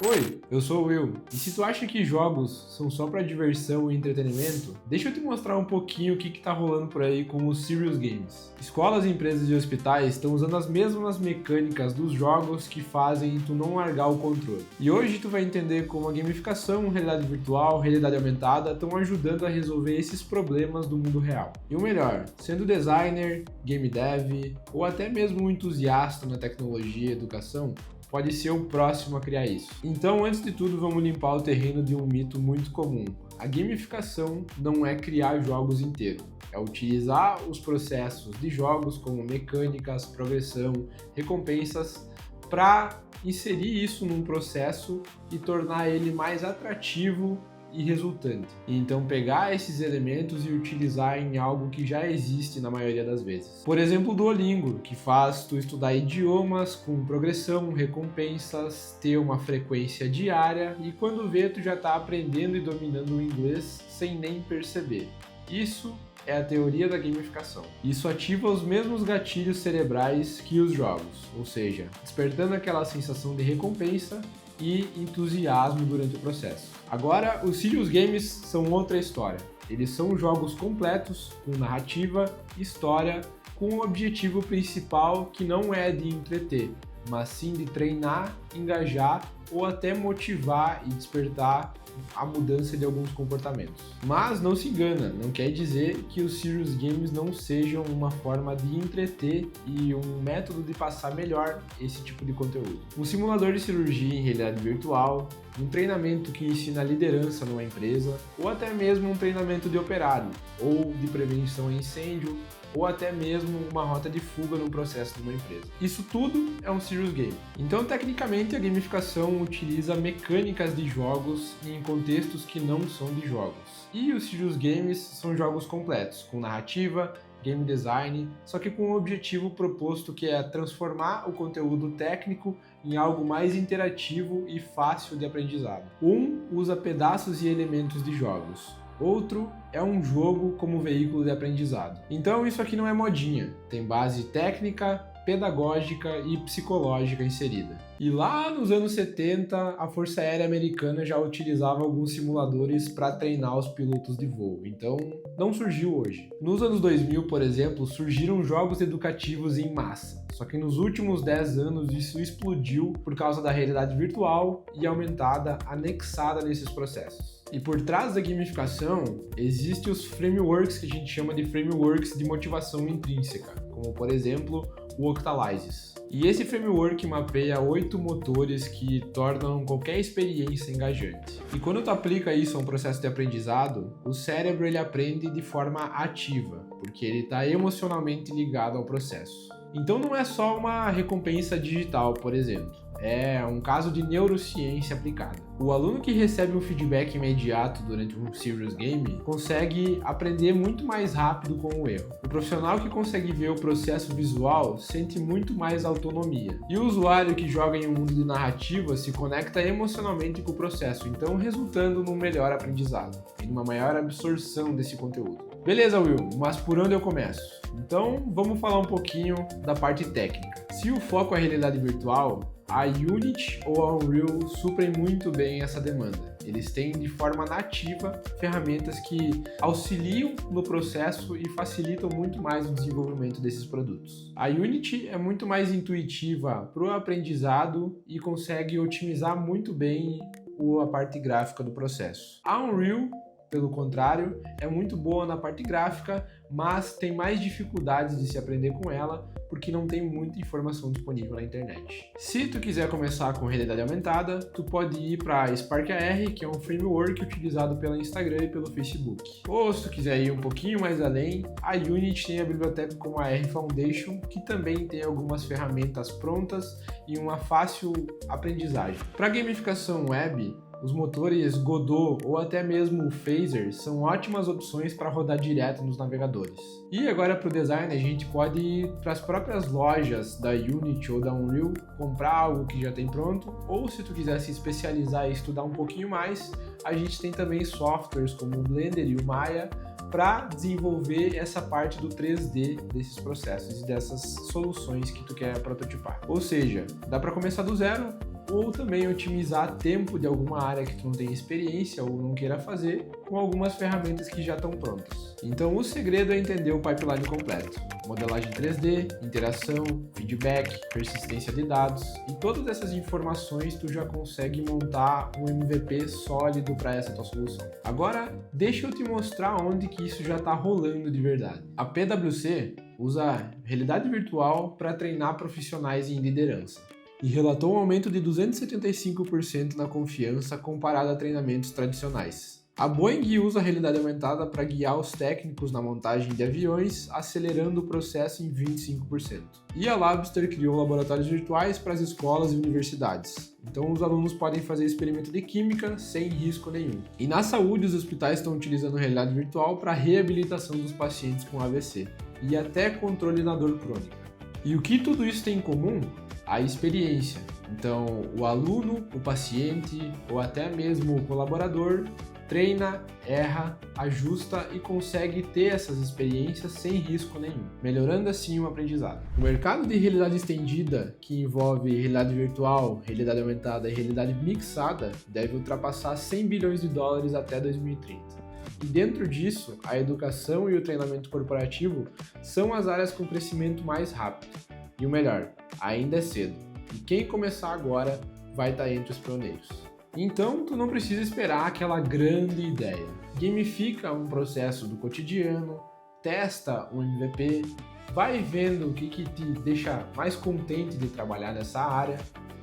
Oi, eu sou o Will. E se tu acha que jogos são só para diversão e entretenimento, deixa eu te mostrar um pouquinho o que tá rolando por aí com os Serious Games. Escolas, empresas e hospitais estão usando as mesmas mecânicas dos jogos que fazem tu não largar o controle. E hoje tu vai entender como a gamificação, realidade virtual, realidade aumentada estão ajudando a resolver esses problemas do mundo real. E o melhor, sendo designer, game dev ou até mesmo um entusiasta na tecnologia e educação, pode ser o próximo a criar isso. Então, antes de tudo, vamos limpar o terreno de um mito muito comum. A gamificação não é criar jogos inteiros, é utilizar os processos de jogos como mecânicas, progressão, recompensas, para inserir isso num processo e tornar ele mais atrativo e resultante. E então pegar esses elementos e utilizar em algo que já existe na maioria das vezes. Por exemplo, o Duolingo, que faz tu estudar idiomas com progressão, recompensas, ter uma frequência diária e quando vê tu já está aprendendo e dominando o inglês sem nem perceber. Isso é a teoria da gamificação. Isso ativa os mesmos gatilhos cerebrais que os jogos, ou seja, despertando aquela sensação de recompensa e entusiasmo durante o processo. Agora, os Serious Games são outra história. Eles são jogos completos, com narrativa, história, com o objetivo principal que não é de entreter, mas sim de treinar, engajar ou até motivar e despertar a mudança de alguns comportamentos. Mas não se engana, não quer dizer que os Serious Games não sejam uma forma de entreter e um método de passar melhor esse tipo de conteúdo. Um simulador de cirurgia em realidade virtual, um treinamento que ensina liderança numa empresa, ou até mesmo um treinamento de operário, ou de prevenção a incêndio, ou até mesmo uma rota de fuga no processo de uma empresa. Isso tudo é um Serious Game. Então, tecnicamente, a gamificação utiliza mecânicas de jogos em contextos que não são de jogos. E os Serious Games são jogos completos, com narrativa, game design, só que com o objetivo proposto que é transformar o conteúdo técnico em algo mais interativo e fácil de aprendizado. Um usa pedaços e elementos de jogos. Outro é um jogo como veículo de aprendizado. Então isso aqui não é modinha, tem base técnica, pedagógica e psicológica inserida. E lá nos anos 70, a Força Aérea Americana já utilizava alguns simuladores para treinar os pilotos de voo, então não surgiu hoje. Nos anos 2000, por exemplo, surgiram jogos educativos em massa, só que nos últimos 10 anos isso explodiu por causa da realidade virtual e aumentada anexada nesses processos. E por trás da gamificação, existem os frameworks que a gente chama de frameworks de motivação intrínseca, como por exemplo o Octalysis. E esse framework mapeia 8 motores que tornam qualquer experiência engajante. E quando tu aplica isso a um processo de aprendizado, o cérebro ele aprende de forma ativa, porque ele está emocionalmente ligado ao processo. Então não é só uma recompensa digital, por exemplo. É um caso de neurociência aplicada. O aluno que recebe um feedback imediato durante um Serious Game consegue aprender muito mais rápido com o erro. O profissional que consegue ver o processo visual sente muito mais autonomia. E o usuário que joga em um mundo de narrativa se conecta emocionalmente com o processo, então resultando num melhor aprendizado e numa maior absorção desse conteúdo. Beleza, Will, mas por onde eu começo? Então vamos falar um pouquinho da parte técnica. Se o foco é a realidade virtual, a Unity ou a Unreal suprem muito bem essa demanda. Eles têm de forma nativa ferramentas que auxiliam no processo e facilitam muito mais o desenvolvimento desses produtos. A Unity é muito mais intuitiva para o aprendizado e consegue otimizar muito bem a parte gráfica do processo. A Unreal, pelo contrário, é muito boa na parte gráfica, mas tem mais dificuldades de se aprender com ela porque não tem muita informação disponível na internet. Se tu quiser começar com realidade aumentada, tu pode ir para Spark AR, que é um framework utilizado pela Instagram e pelo Facebook. Ou se tu quiser ir um pouquinho mais além, a Unity tem a biblioteca como a R Foundation, que também tem algumas ferramentas prontas e uma fácil aprendizagem. Para gamificação web, os motores Godot ou até mesmo o Phaser são ótimas opções para rodar direto nos navegadores. E agora para o design a gente pode ir para as próprias lojas da Unity ou da Unreal, comprar algo que já tem pronto, ou se tu quiser se especializar e estudar um pouquinho mais, a gente tem também softwares como o Blender e o Maya para desenvolver essa parte do 3D desses processos e dessas soluções que tu quer prototipar. Ou seja, dá para começar do zero ou também otimizar tempo de alguma área que tu não tem experiência ou não queira fazer com algumas ferramentas que já estão prontas. Então o segredo é entender o pipeline completo: modelagem 3D, interação, feedback, persistência de dados, e todas essas informações tu já consegue montar um MVP sólido para essa tua solução. Agora, deixa eu te mostrar onde que isso já está rolando de verdade. A PwC usa realidade virtual para treinar profissionais em liderança e relatou um aumento de 275% na confiança comparado a treinamentos tradicionais. A Boeing usa a realidade aumentada para guiar os técnicos na montagem de aviões, acelerando o processo em 25%. E a Labster criou laboratórios virtuais para as escolas e universidades. Então os alunos podem fazer experimento de química sem risco nenhum. E na saúde, os hospitais estão utilizando realidade virtual para reabilitação dos pacientes com AVC e até controle na dor crônica. E o que tudo isso tem em comum? A experiência. Então o aluno, o paciente ou até mesmo o colaborador treina, erra, ajusta e consegue ter essas experiências sem risco nenhum, melhorando assim o aprendizado. O mercado de realidade estendida, que envolve realidade virtual, realidade aumentada e realidade mixada, deve ultrapassar 100 bilhões de dólares até 2030. E dentro disso, a educação e o treinamento corporativo são as áreas com crescimento mais rápido. E o melhor, ainda é cedo. E quem começar agora vai estar entre os pioneiros. Então, tu não precisa esperar aquela grande ideia. Gamifica um processo do cotidiano, testa um MVP, vai vendo o que te deixa mais contente de trabalhar nessa área,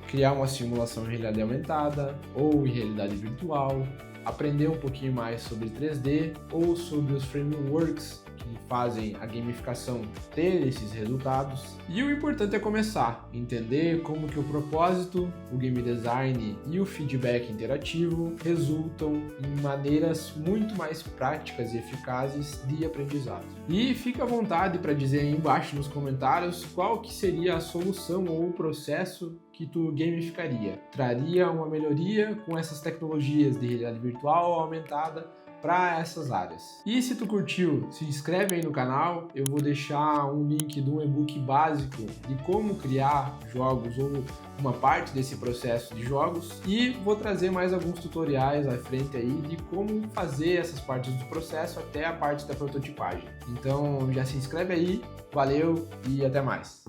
criar uma simulação em realidade aumentada ou em realidade virtual, aprender um pouquinho mais sobre 3D ou sobre os frameworks que fazem a gamificação ter esses resultados. E o importante é começar, entender como que o propósito, o game design e o feedback interativo resultam em maneiras muito mais práticas e eficazes de aprendizado. E fica à vontade para dizer aí embaixo nos comentários qual que seria a solução ou o processo que tu gamificaria. Traria uma melhoria com essas tecnologias de realidade virtual ou aumentada para essas áreas. E se tu curtiu, se inscreve aí no canal, eu vou deixar um link de um e-book básico de como criar jogos ou uma parte desse processo de jogos, e vou trazer mais alguns tutoriais à frente aí de como fazer essas partes do processo até a parte da prototipagem. Então já se inscreve aí, valeu e até mais!